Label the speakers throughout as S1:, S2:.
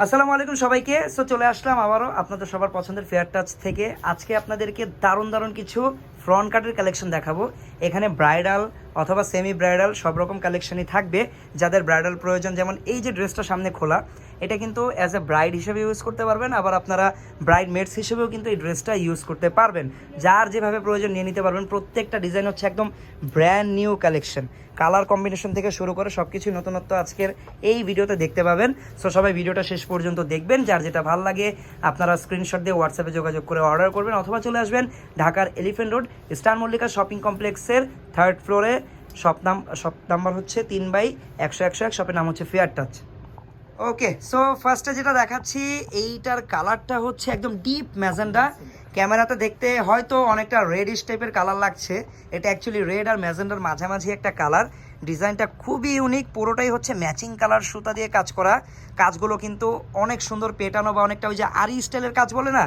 S1: আসসালামু আলাইকুম সবাইকে। সো চলে আসলাম আবারও আপনাদের সবার পছন্দের ফেয়ার টাচ থেকে। আজকে আপনাদেরকে দারুণ দারুণ কিছু ফ্রন্ট কাটের কালেকশন দেখাবো। এখানে ব্রাইডাল অথবা সেমি ব্রাইডাল সব রকম কালেকশনই থাকবে। যাদের ব্রাইডাল প্রয়োজন, যেমন এই যে ড্রেসটা সামনে খোলা, এটা কিন্তু অ্যাজ এ ব্রাইড হিসেবে ইউজ করতে পারবেন, আবার আপনারা ব্রাইড মেডস হিসেবেও কিন্তু এই ড্রেসটা ইউজ করতে পারবেন। যার যেভাবে প্রয়োজন নিয়ে নিতে পারবেন। প্রত্যেকটা ডিজাইন হচ্ছে একদম brand new collection, colour combination থেকে শুরু করে সব কিছু নতুনত্ব আজকের এই ভিডিওতে দেখতে পাবেন। সো সবাই ভিডিওটা শেষ পর্যন্ত দেখবেন। যার যেটা ভালো লাগে আপনারা স্ক্রিনশট দিয়ে হোয়াটসঅ্যাপে যোগাযোগ করে অর্ডার করবেন, অথবা চলে আসবেন ঢাকার elephant road star Mallika shopping কমপ্লেক্সের 3rd ফ্লোরে। শপ নাম্বার হচ্ছে 3/100-101। শপের নাম হচ্ছে ফেয়ার টাচ। ওকে, সো ফার্স্টে যেটা দেখাচ্ছি, এইটার কালারটা হচ্ছে একদম ডিপ ম্যাজেন্ডা। ক্যামেরাতে দেখতে হয়তো অনেকটা রেডিশ টাইপের কালার লাগছে, এটা অ্যাকচুয়ালি রেড আর ম্যাজেন্ডার মাঝামাঝি একটা কালার। ডিজাইনটা খুবই ইউনিক, পুরোটাই হচ্ছে ম্যাচিং কালার সুতা দিয়ে কাজ করা। কাজগুলো কিন্তু অনেক সুন্দর পেটানো, বা অনেকটা ওই যে আরি স্টাইলের কাজ বলে না,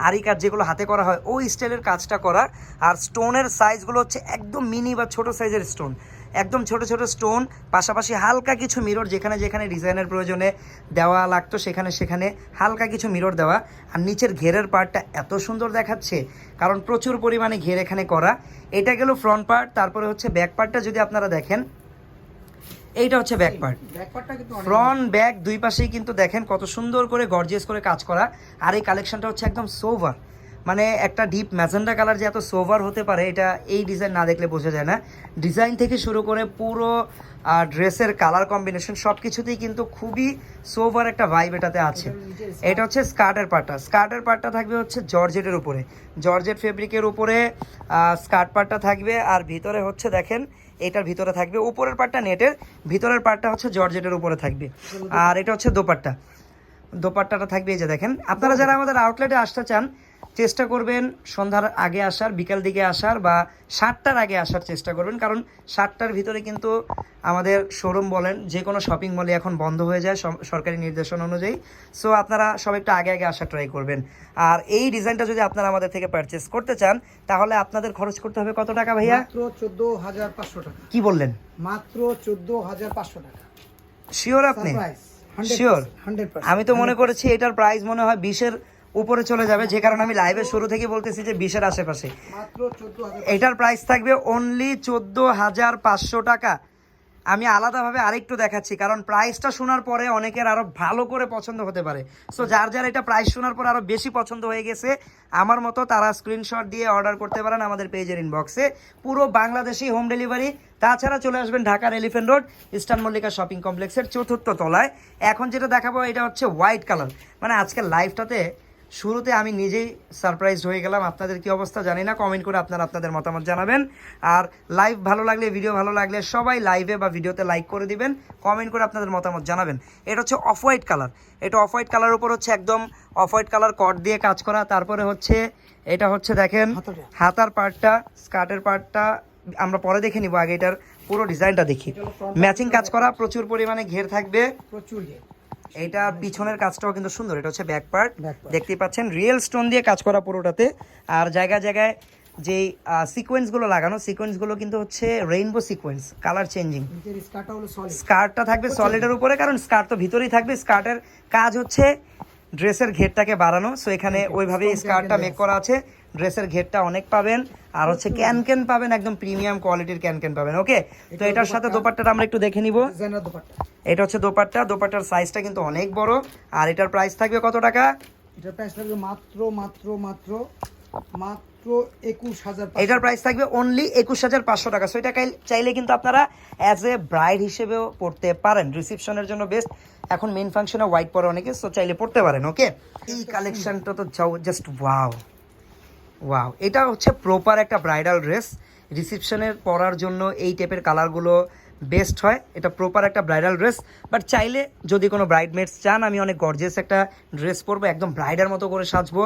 S1: আরি কাজ যেগুলো হাতে করা হয় ওই স্টাইলের কাজটা করা। আর স্টোনের সাইজগুলো হচ্ছে একদম মিনি বা ছোট সাইজের স্টোন, একদম ছোট ছোট স্টোন, পাশাপাশি হালকা কিছু মিরর, যেখানে যেখানে ডিজাইনের প্রয়োজনে দেওয়া লাগতো সেখানে সেখানে হালকা কিছু মিরর দেওয়া। আর নিচের ঘেরের পার্টটা এত সুন্দর দেখাচ্ছে, কারণ প্রচুর পরিমাণে ঘের এখানে করা। এটা গেল ফ্রন্ট পার্ট। তারপরে হচ্ছে ব্যাক পার্টটা যদি আপনারা দেখেন, এইটা হচ্ছে ব্যাক পার্ট। ফ্রন্ট ব্যাক দুই পাশেই কিন্তু দেখেন কত সুন্দর করে গর্জিয়াস করে কাজ করা। আর এই কালেকশনটা হচ্ছে একদম সোভার, মানে একটা ডিপ ম্যাজেন্ডা কালার যে এত সোভার হতে পারে, এটা এই ডিজাইন না দেখলে বোঝা যায় না। ডিজাইন থেকে শুরু করে পুরো ড্রেসের কালার কম্বিনেশন সব কিছুতেই কিন্তু খুবই সোভার একটা ভাইব এটাতে আছে। এটা হচ্ছে স্কার্টের পার্টটা। স্কার্টের পার্টটা থাকবে হচ্ছে জর্জেটের উপরে, জর্জেট ফেব্রিকের উপরে স্কার্ট পার্টটা থাকবে। আর ভিতরে হচ্ছে দেখেন, এটার ভিতরে থাকবে উপরের পার্টটা নেটের, ভিতরের পার্টটা হচ্ছে জর্জেটের উপরে থাকবে। আর এটা হচ্ছে দোপাট্টা। দোপাট্টাটা থাকবে এই যে দেখেন। আপনারা যারা আমাদের আউটলেটে আসতে চান, চেষ্টা করবেন সন্ধ্যার আগে আসার, বিকাল দিকে আসার, বা 7টার আগে আসার চেষ্টা করবেন, কারণ 7টার ভিতরে কিন্তু আমাদের শোরুম বলেন যে কোনো শপিং মলে এখন বন্ধ হয়ে যায় সরকারি নির্দেশনা অনুযায়ী। সো আপনারা সব একটু আগে আগে আসার ট্রাই করবেন। আর এই ডিজাইনটা যদি আপনারা আমাদের থেকে পারচেস করতে চান, তাহলে আপনাদের খরচ করতে হবে কত টাকা ভাইয়া?
S2: মাত্র 14,500 টাকা।
S1: কি বললেন?
S2: মাত্র 14,500 টাকা।
S1: শিওর আপনি? শিওর? আমি তো মনে করেছি এটার প্রাইস মনে হয় 20-এর উপরে চলে যাবে, যে কারণে আমি লাইভের শুরু থেকে বলতেছি যে 20-এর আশেপাশে।
S2: মাত্র 14,000।
S1: এটার প্রাইস থাকবে অনলি 14,500 টাকা। আমি আলাদাভাবে আরেকটু দেখাচ্ছি, কারণ প্রাইসটা শোনার পরে অনেকের আরও ভালো করে পছন্দ হতে পারে। সো যার যার এটা প্রাইস শোনার পর আরও বেশি পছন্দ হয়ে গেছে আমার মতো, তারা স্ক্রিনশট দিয়ে অর্ডার করতে পারেন আমাদের পেজের ইনবক্সে। পুরো বাংলাদেশি হোম ডেলিভারি। তাছাড়া চলে আসবেন ঢাকার elephant road star Mallika shopping কমপ্লেক্সের 4র্থ তলায়। এখন যেটা দেখাবো এটা হচ্ছে হোয়াইট কালার। মানে আজকের লাইভটাতে শুরুতে আমি নিজেই সারপ্রাইজ হয়ে গেলাম। আপনাদের কি অবস্থা জানি না, কমেন্ট করে আপনারা আপনাদের মতামত জানাবেন। আর লাইভ ভালো লাগলে, ভিডিও ভালো লাগলে সবাই লাইভে বা ভিডিওতে লাইক করে দিবেন, কমেন্ট করে আপনাদের মতামত জানাবেন। এটা হচ্ছে অফ হোয়াইট কালার। এটা অফ হোয়াইট কালার উপর হচ্ছে একদম অফ হোয়াইট কালার কট দিয়ে কাজ করা। তারপরে হচ্ছে এটা হচ্ছে দেখেন হাতার পার্টটা, স্কার্টের পার্টটা আমরা পরে দেখে নিব, আগে এটার পুরো ডিজাইনটা দেখি। ম্যাচিং কাজ করা, প্রচুর পরিমাণে ঘের থাকবে,
S2: প্রচুর ঘের।
S1: এটা পিছনের কাজটাও কিন্তু সুন্দর। এটা হচ্ছে ব্যাক পার্ট, দেখতেই পাচ্ছেন রিয়েল স্টোন দিয়ে কাজ করা পুরোটাতে। আর জায়গায় জায়গায় যেই সিকোয়েন্সগুলো লাগানো, সিকোয়েন্সগুলো কিন্তু হচ্ছে রেইনবো সিকোয়েন্স, কালার চেঞ্জিং। স্কার্টটা থাকবে সলিডের উপরে, কারণ স্কার্ট তো ভিতরেই থাকবে। স্কার্টের কাজ হচ্ছে ড্রেসের ঘেরটাকে বাড়ানো। সো এখানে ওইভাবেই স্কার্টটা মেক করা আছে। ড্রেসের ঘেরটা অনেক পাবেন, আর হচ্ছে ক্যান পাবেন, একদম প্রিমিয়াম কোয়ালিটির ক্যান পাবেন। ওকে, তো এটার সাথে দোপাট্টাটা আমরা একটু দেখে নিব। এটা হচ্ছে দোপাট্টা। দোপাট্টার সাইজটা কিন্তু অনেক বড়। আর এটার প্রাইস থাকবে কত টাকা?
S2: এটার প্রাইস থাকবে মাত্র মাত্র মাত্র মাত্র 21,000।
S1: এটার প্রাইস থাকবে অনলি 21,500 টাকা। সো এটা চাইলে কিন্তু আপনারা অ্যাজ এ ব্রাইড হিসেবেও পড়তে পারেন, রিসেপশনের জন্য বেস্ট। এখন মেইন ফাংশনে হোয়াইট পরে অনেকে, সো চাইলে পড়তে পারেন। ওকে, এই কালেকশনটা তো জাস্ট ওয়াও ওয়াও। এটা হচ্ছে প্রপার একটা ব্রাইডাল ড্রেস, রিসেপশনের পরার জন্য এই টাইপের কালারগুলো বেস্ট হয়। এটা প্রপার একটা ব্রাইডাল ড্রেস। বাট চাইলে যদি কোনো ব্রাইডমেটস চান আমি অনেক গর্জিয়াস একটা ড্রেস পরবো, একদম ব্রাইডের মতো করে সাজবো,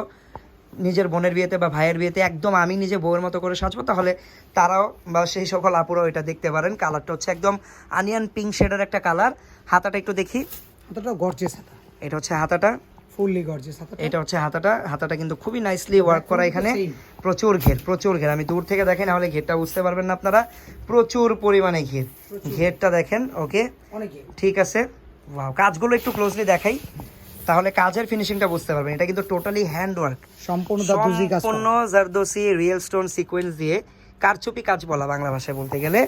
S1: নিজের বোনের বিয়েতে বা ভাইয়ের বিয়েতে একদম আমি নিজে বউয়ের মতো করে সাজবো, তাহলে তারাও বা সেই সকল আপুরাও এটা দেখতে পারেন। কালারটা হচ্ছে একদম আনিয়ন পিঙ্ক শেডের একটা কালার। হাতাটা একটু দেখি।
S2: হাতাটা গর্জিয়াস হাতা।
S1: এটা হচ্ছে হাতাটা,
S2: ফুললি গর্জিয়াস হাতাটা।
S1: এটা হচ্ছে হাতাটা। হাতাটা কিন্তু খুবই নাইসলি ওয়ার্ক করা। এখানে প্রচুর ঘের, প্রচুর ঘের। আমি দূর থেকে দেখেন, নাহলে ঘেরটা বুঝতে পারবেন না আপনারা। প্রচুর পরিমাণে ঘের, ঘেরটা দেখেন। ওকে, ঠিক আছে। ওয়াও, কাজগুলো একটু ক্লোজলি দেখাই। তাহলে কাজের ফিনিশিংটা বুঝতে পারবেন। এটা কিন্তু টোটালি হ্যান্ড ওয়ার্ক,
S2: সম্পূর্ণ জারদোজি কাজ
S1: সম্পূর্ণ
S2: করা।
S1: জারদোসি রিয়েল স্টোন সিকোয়েন্স দিয়ে কারচুপি কাজ বলা বাংলা ভাষায় বলতে গেলে।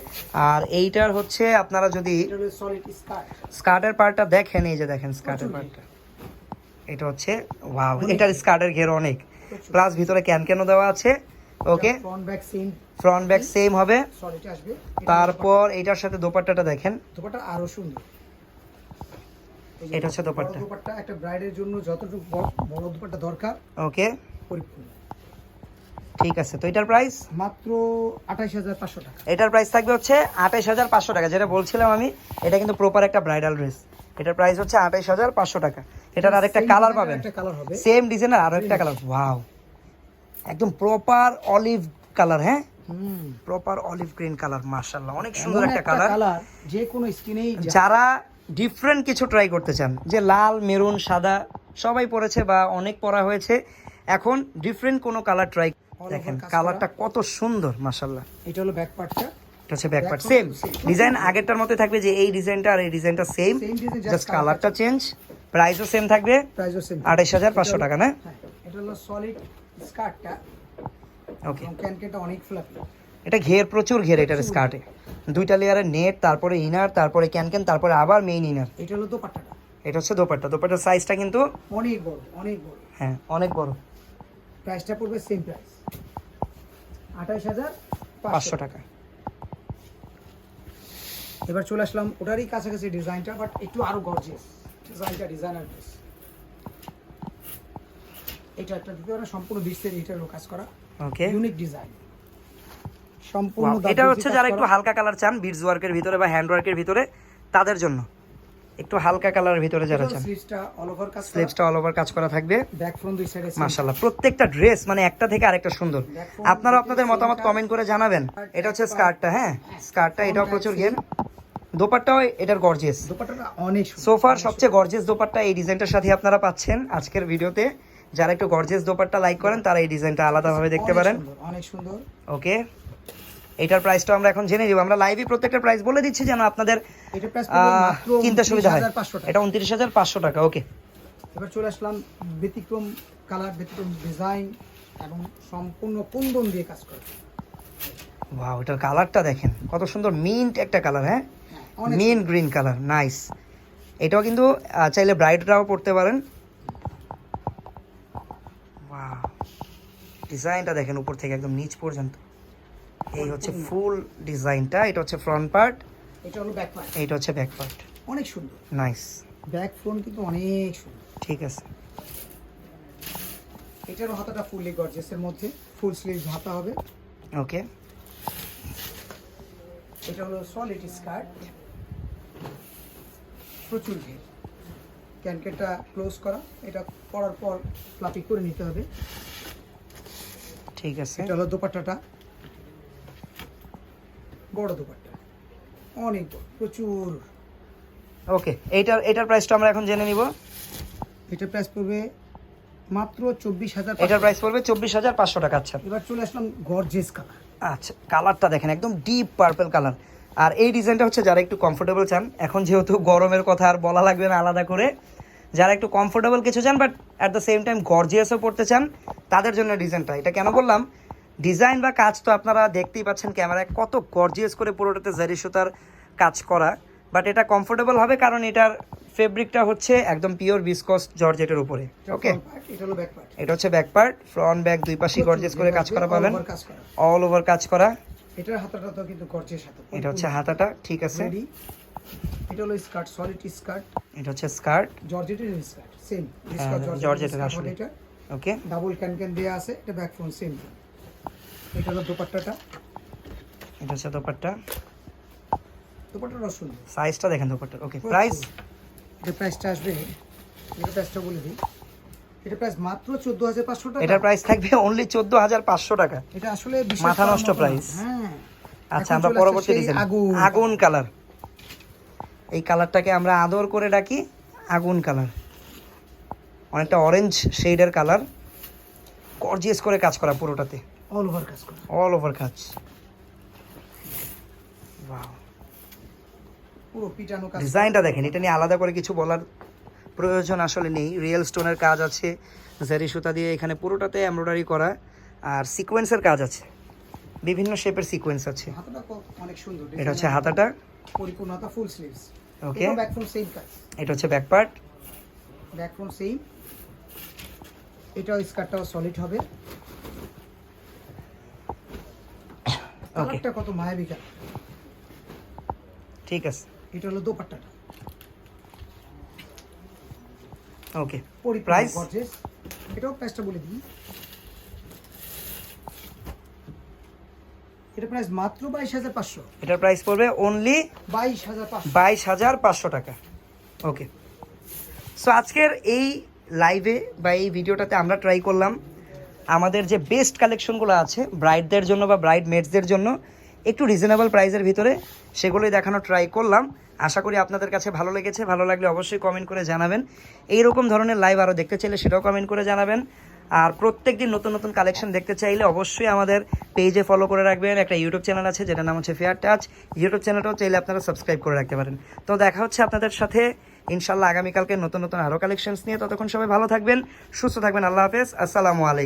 S1: আর এইটার হচ্ছে আপনারা যদি
S2: এটা হলো সলিড স্কার্ট।
S1: স্কার্টের পার্টটা দেখেন, এই যে দেখেন স্কার্টের পার্টটা, এটা হচ্ছে ওয়াও, এটার স্কার্টের ঘের অনেক, প্লাস ভিতরে ক্যানও দেওয়া আছে। Okay,
S2: front back same,
S1: front back same হবে।
S2: সলিড আসবে।
S1: তারপর এটার সাথে দোপাট্টাটা দেখেন,
S2: দোপাট্টা আরো সুন্দর। এই যে
S1: এটা হচ্ছে দোপাট্টা।
S2: বড় দোপাট্টা একটা ব্রাইডের জন্য যতটুকু বড় দোপাট্টা দরকার
S1: ওকে,
S2: পরিপূর্ণ।
S1: ঠিক আছে। তো এটার প্রাইস
S2: মাত্র 28500 টাকা।
S1: এটার প্রাইস থাকবে হচ্ছে 28500 টাকা। যেটা বলছিলাম আমি, এটা কিন্তু প্রপার একটা ব্রাইডাল ড্রেস। এটার প্রাইস হচ্ছে 28500 টাকা। এটার আরেকটা
S2: Same
S1: কালার
S2: design
S1: পাবেন,
S2: একটা কালার হবে,
S1: সেম ডিজাইনের আরো একটা কালার। ওয়াও, একদম প্রপার অলিভ কালার। হ্যাঁ, প্রপার অলিভ গ্রিন কালার, মাশাআল্লাহ অনেক সুন্দর
S2: এমন
S1: একটা কালার।
S2: যে কোনো স্কিনেই
S1: যারা ডিফারেন্ট কিছু ট্রাই করতে চান, যে লাল মেরুন সাদা সবাই পরেছে বা অনেক পরা হয়েছে, এখন ডিফারেন্ট কোনো কালার ট্রাই দেখেন, কালারটা কত সুন্দর মাশাআল্লাহ।
S2: এটা হলো ব্যাক পার্টটা,
S1: এটা হচ্ছে ব্যাক পার্ট, সেম ডিজাইন আগেরটার মতোই থাকবে, যে এই ডিজাইনটা আর এই ডিজাইনটা same,
S2: Same design, just
S1: just কালারটা চেঞ্জ। প্রাইসও সেম থাকবে,
S2: প্রাইসও সেম।
S1: 28500 টাকা না?
S2: হ্যাঁ, এটা হলো সলিড স্কার্টটা,
S1: ওকে,
S2: এবং ক্যানকেটা অনেক ফ্লাফি।
S1: এটা ঘের, প্রচুর ঘের এটার স্কার্টে, দুইটা লেয়ারের নেট, তারপরে ইনার, তারপরে ক্যানকেন, তারপরে আবার মেইন ইনার।
S2: এটা হলো দোপাট্টাটা,
S1: এটা হচ্ছে দোপাট্টা। দোপাট্টার সাইজটা কিন্তু
S2: অনেক বড়, অনেক বড়।
S1: হ্যাঁ অনেক বড়।
S2: প্রাইসটা পড়বে সেম প্রাইস, 28500
S1: 500 টাকা।
S2: এবার চলে আসলাম ওটারই কাছাকাছি ডিজাইনটা, বাট একটু আরো গর্জিয়াস ডিজাইনটা, ডিজাইনার ড্রেস। এটা একটা ভিতরে সম্পূর্ণ বিশ্বের এটারও কাজ করা,
S1: ওকে,
S2: ইউনিক ডিজাইন, সম্পূর্ণ
S1: এটা হচ্ছে যারা একটু হালকা কালার চান বিডস ওয়ার্কের ভিতরে বা হ্যান্ড ওয়ার্কের ভিতরে, তাদের জন্য একটু হালকা কালারের ভিতরে যারা চান।
S2: স্লিভসটা অল ওভার কাজ করা,
S1: স্লিভসটা অল ওভার কাজ করা থাকবে,
S2: ব্যাক ফ্রন্ট দুই সাইডে
S1: মাশাআল্লাহ। প্রত্যেকটা ড্রেস মানে একটা থেকে আরেকটা সুন্দর। আপনারা আপনাদের মতামত কমেন্ট করে জানাবেন। এটা হচ্ছে স্কার্টটা, হ্যাঁ স্কার্টটা, এটাও প্রচুর ঘের। দোপাট্টাও এটার গর্জিয়াস,
S2: দোপাট্টাটা অনেক সুন্দর।
S1: সোফার সবচেয়ে গর্জিয়াস দোপাট্টা এই ডিজাইনটার সাথে আপনারা পাচ্ছেন আজকের ভিডিওতে। যারা একটু গর্জিয়াস দোপাট্টা লাইক করেন, তারা এই ডিজাইনটা আলাদাভাবে দেখতে পারেন।
S2: অনেক সুন্দর।
S1: ওকে, এটার প্রাইসটা আমরা এখন জেনে নিব। আমরা লাইভে প্রত্যেকটা প্রাইস বলে দিচ্ছি যেন আপনাদের
S2: এটা প্রাইস পড়বে মাত্র
S1: কিনতে সুবিধা হয়।
S2: 29500 টাকা।
S1: এটা 29500 টাকা। ওকে,
S2: এবার চলে আসলাম ব্যতিক্রম কালার, ব্যতিক্রম ডিজাইন এবং সম্পূর্ণ কুন্দন দিয়ে কাজ করা।
S1: ওয়াও, এটার কালারটা দেখেন কত সুন্দর, মিন্ট একটা কালার। হ্যাঁ,
S2: অনেক
S1: মিন্ট গ্রিন কালার, নাইস। এটাও কিন্তু চাইলে ব্রাইডরাও পড়তে পারেন। ওয়াও, ডিজাইনটা দেখেন উপর থেকে একদম নিচ পর্যন্ত। এই হচ্ছে ফুল ডিজাইনটা, এটা হচ্ছে ফ্রন্ট পার্ট,
S2: এটা হলো ব্যাক পার্ট,
S1: এইটা হচ্ছে ব্যাক পার্ট।
S2: অনেক সুন্দর।
S1: নাইস,
S2: ব্যাক ফ্রন্ট কিন্তু অনেক সুন্দর।
S1: ঠিক আছে।
S2: এটারও হাতাটা ফুললি গর্জিয়াসের মধ্যে, ফুল স্লিভ হাতা হবে।
S1: ওকে,
S2: এটা হলো সলিড স্কার্ট, প্রচুর ঘের, ক্যানকেটটা ক্লোজ করা, এটা পরার পর ফ্লাপি করে নিতে হবে।
S1: ঠিক আছে।
S2: এটা হলো দোপাট্টাটা, বড় দোপাট্টা, অনেক বড়, প্রচুর।
S1: ওকে, এটার প্রাইসটা আমরা এখন জেনে নিব।
S2: এটা প্রাইস পড়বে মাত্র 24000।
S1: এটার প্রাইস পড়বে 24500 টাকা। আচ্ছা,
S2: এবার চলে আসলাম গর্জিয়াস কালার।
S1: আচ্ছা, কালারটা দেখেন একদম ডিপ পার্পল কালার। আর এই ডিজাইনটা হচ্ছে যারা একটু কমফোর্টেবল চান, এখন যেহেতু গরমের কথা আর বলা লাগবে না আলাদা করে, যারা একটু কমফোর্টেবল কিছু চান but at the same time গর্জিয়াসও পড়তে চান, তাদের জন্য ডিজাইনটা। এটা কেন বললাম, ডিজাইন বা কাজ তো আপনারা দেখতেই পাচ্ছেন ক্যামেরায় কত গর্জিয়াস করে পুরোটাতে জারি সুতার কাজ করা, বাট এটা কমফোর্টেবল হবে কারণ এটার ফেব্রিকটা হচ্ছে একদম পিওর ভিসকস জর্জেটের উপরে। ওকে,
S2: এটা হলো ব্যাক পার্ট,
S1: এটা হচ্ছে ব্যাক পার্ট, ফ্রন্ট ব্যাক দুই পাশেই গর্জিয়াস করে কাজ করা পাবেন, অল ওভার কাজ করা।
S2: এটার হাতাটা তো কিন্তু গর্জিয়াস হাতা।
S1: এটা হচ্ছে হাতাটা, ঠিক আছে।
S2: এটা হলো স্কার্ট, সলিড স্কার্ট,
S1: এটা হচ্ছে স্কার্ট,
S2: জর্জেটের স্কার্ট, সেম
S1: জর্জেটের আসলে। ওকে,
S2: ডাবল ক্যান দেয়া আছে, এটা ব্যাক ফ্রন্ট সেম। এটা হলো দোপাট্টাটা,
S1: এটা হচ্ছে দোপাট্টা,
S2: দোপাট্টাটা সুন্দর,
S1: সাইজটা দেখেন দোপাট্টার। ওকে, প্রাইস?
S2: এটা প্রাইসটা আসবে, এটা প্রাইসটা বলে দিই, এটা প্রাইস মাত্র 14500 টাকা।
S1: এটার প্রাইস থাকবে অনলি 14500 টাকা।
S2: এটা আসলে
S1: মাথা নষ্ট প্রাইস।
S2: হ্যাঁ,
S1: আচ্ছা, আমরা পরবর্তী ডিজাইন, আগুন কালার। এই কালারটাকে আমরা আদর করে ডাকি আগুন কালার, অনেকটা অরেঞ্জ শেডের কালার, গর্জিয়াস করে কাজ করা পুরোটাতে,
S2: অল ওভার কাজ করা,
S1: অল ওভার কাজ। ওয়াও,
S2: পুরো পিটানো কাজ।
S1: ডিজাইনটা দেখেন, এটা নিয়ে আলাদা করে কিছু বলার প্রয়োজন আসলে নেই। রিয়েল স্টোনের কাজ আছে, জারি সুতা দিয়ে এখানে পুরোটাতে এমব্রয়ডারি করা, আর সিকোয়েন্সের কাজ আছে, বিভিন্ন শেপের সিকোয়েন্স আছে।
S2: হাতাটা অনেক সুন্দর,
S1: এটা হচ্ছে হাতাটা,
S2: পরিপূর্ণ হাতা, ফুল স্লিভস।
S1: ওকে,
S2: ব্যাক ফ্রন্ট সেম কাজ,
S1: এটা হচ্ছে back part,
S2: back front same. এটাও স্কার্টটাও সলিড হবে। কালারটা কত মায়াবী কালার।
S1: ঠিক আছে,
S2: এটা হলো দোপাট্টাটা,
S1: ওকে।
S2: পরিপূর্ণ
S1: প্রাইস?
S2: গর্জিয়াস। এটাও প্রাইসটা বলে দিই, এটা প্রাইস মাত্র 22,500।
S1: এটার প্রাইস পড়বে অনলি
S2: 22,500।
S1: 22,500 টাকা। ওকে, সো আজকের এই লাইভে বা এই ভিডিওটাতে আমরা ট্রাই করলাম আমাদের যে বেস্ট কালেকশনগুলো আছে ব্রাইডদের জন্য বা ব্রাইড মেডসদের জন্য একটু রিজনেবল প্রাইসের ভিতরে, সেগুলোই দেখানো ট্রাই করলাম। আশা করি আপনাদের কাছে ভালো লেগেছে। ভালো লাগলে অবশ্যই কমেন্ট করে জানাবেন। এইরকম ধরনের লাইভ আরও দেখতে চাইলে সেটাও কমেন্ট করে জানাবেন। আর প্রত্যেক দিন নতুন নতুন কালেকশন দেখতে চাইলে অবশ্যই আমাদের পেজে ফলো করে রাখবেন। একটা ইউটিউব চ্যানেল আছে যেটার নাম হচ্ছে ফেয়ার টাচ, ইউটিউব চ্যানেলটাও চাইলে আপনারা সাবস্ক্রাইব করে রাখতে পারেন। তো দেখা হচ্ছে আপনাদের সাথে ইনশাল্লাহ আগামীকালকে নতুন নতুন আরও কালেকশনস নিয়ে। ততক্ষণ সবাই ভালো থাকবেন, সুস্থ থাকবেন। আল্লাহ হাফেজ, আসসালামু আলাইকুম।